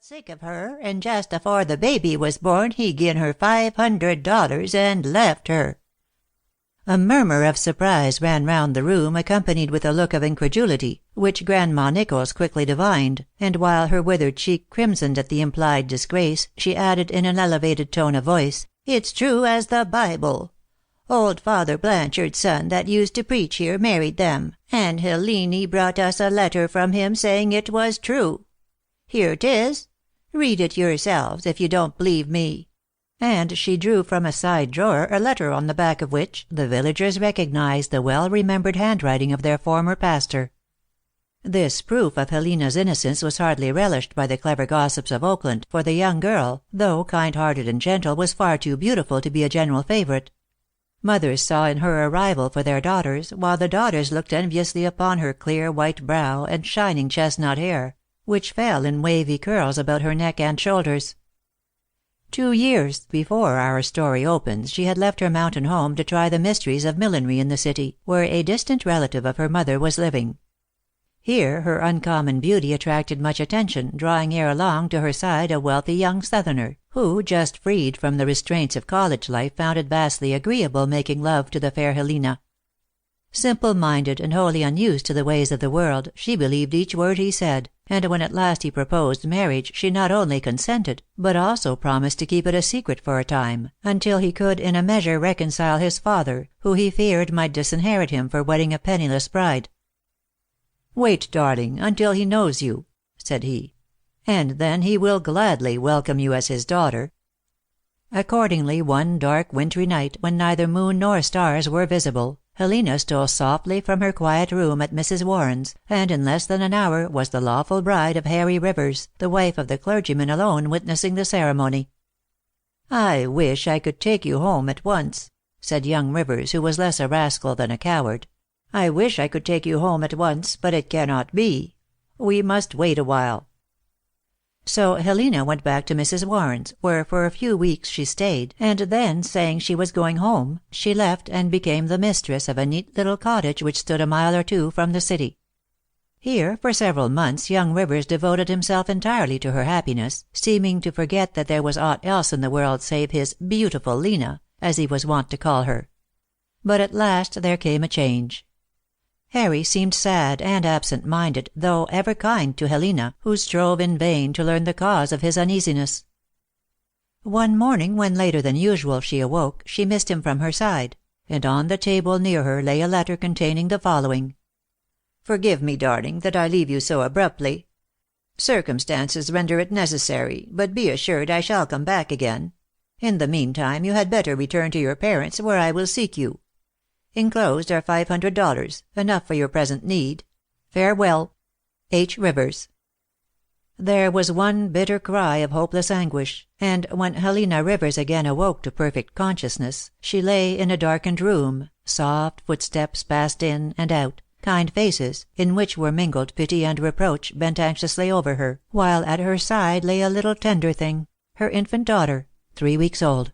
sick of her, and just afore the baby was born he gin her $500 and left her." A murmur of surprise ran round the room, accompanied with a look of incredulity, which Grandma Nichols quickly divined, and while her withered cheek crimsoned at the implied disgrace, she added in an elevated tone of voice, "It's true as the Bible. Old Father Blanchard's son that used to preach here married them, and Helene brought us a letter from him saying it was true. Here 'tis. Read it yourselves, if you don't believe me." And she drew from a side drawer a letter on the back of which the villagers recognized the well-remembered handwriting of their former pastor. This proof of Helena's innocence was hardly relished by the clever gossips of Oakland, for the young girl, though kind-hearted and gentle, was far too beautiful to be a general favorite. Mothers saw in her a rival for their daughters, while the daughters looked enviously upon her clear white brow and shining chestnut hair, which fell in wavy curls about her neck and shoulders. 2 years before our story opens she had left her mountain home to try the mysteries of millinery in the city, where a distant relative of her mother was living. Here her uncommon beauty attracted much attention, drawing ere long to her side a wealthy young Southerner, who, just freed from the restraints of college life, found it vastly agreeable making love to the fair Helena. Simple-minded and wholly unused to the ways of the world, she believed each word he said, and when at last he proposed marriage she not only consented, but also promised to keep it a secret for a time, until he could in a measure reconcile his father, who he feared might disinherit him for wedding a penniless bride. "Wait, darling, until he knows you," said he, "and then he will gladly welcome you as his daughter." Accordingly, one dark wintry night, when neither moon nor stars were visible, Helena stole softly from her quiet room at Mrs. Warren's, and in less than an hour was the lawful bride of Harry Rivers, the wife of the clergyman alone witnessing the ceremony. "I wish I could take you home at once," said young Rivers, who was less a rascal than a coward. "I wish I could take you home at once, but it cannot be. We must wait a while." So Helena went back to Mrs. Warren's, where for a few weeks she stayed, and then, saying she was going home, she left and became the mistress of a neat little cottage which stood a mile or two from the city. Here for several months young Rivers devoted himself entirely to her happiness, seeming to forget that there was aught else in the world save his "beautiful Lena," as he was wont to call her. But at last there came a change. Harry seemed sad and absent-minded, though ever kind to Helena, who strove in vain to learn the cause of his uneasiness. One morning, when later than usual she awoke, she missed him from her side, and on the table near her lay a letter containing the following: "Forgive me, darling, that I leave you so abruptly. Circumstances render it necessary, but be assured I shall come back again. In the meantime you had better return to your parents, where I will seek you. Enclosed are $500, enough for your present need. Farewell. H. Rivers." There was one bitter cry of hopeless anguish, and when Helena Rivers again awoke to perfect consciousness, she lay in a darkened room, soft footsteps passed in and out, kind faces, in which were mingled pity and reproach, bent anxiously over her, while at her side lay a little tender thing, her infant daughter, 3 weeks old.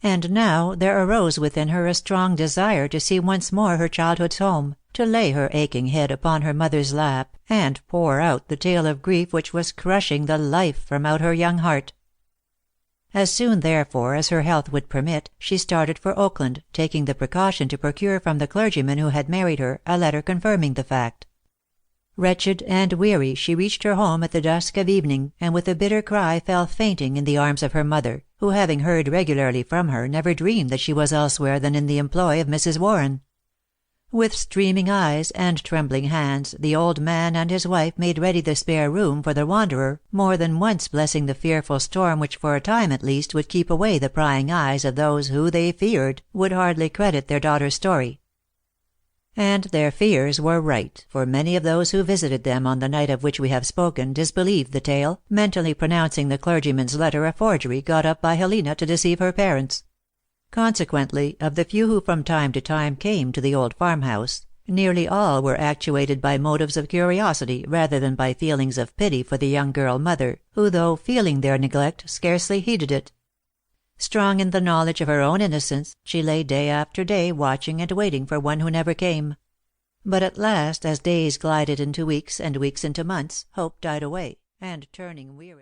And now there arose within her a strong desire to see once more her childhood's home, to lay her aching head upon her mother's lap, and pour out the tale of grief which was crushing the life from out her young heart. As soon, therefore, as her health would permit, she started for Oakland, taking the precaution to procure from the clergyman who had married her a letter confirming the fact. Wretched and weary, she reached her home at the dusk of evening, and with a bitter cry fell fainting in the arms of her mother, who, having heard regularly from her, never dreamed that she was elsewhere than in the employ of Mrs. Warren. With streaming eyes and trembling hands the old man and his wife made ready the spare room for the wanderer, more than once blessing the fearful storm which for a time at least would keep away the prying eyes of those who, they feared, would hardly credit their daughter's story. And their fears were right, for many of those who visited them on the night of which we have spoken disbelieved the tale, mentally pronouncing the clergyman's letter a forgery got up by Helena to deceive her parents. Consequently, of the few who from time to time came to the old farmhouse, nearly all were actuated by motives of curiosity rather than by feelings of pity for the young girl mother, who, though feeling their neglect, scarcely heeded it. Strong in the knowledge of her own innocence, she lay day after day watching and waiting for one who never came. But at last, as days glided into weeks and weeks into months, hope died away, and turning wearily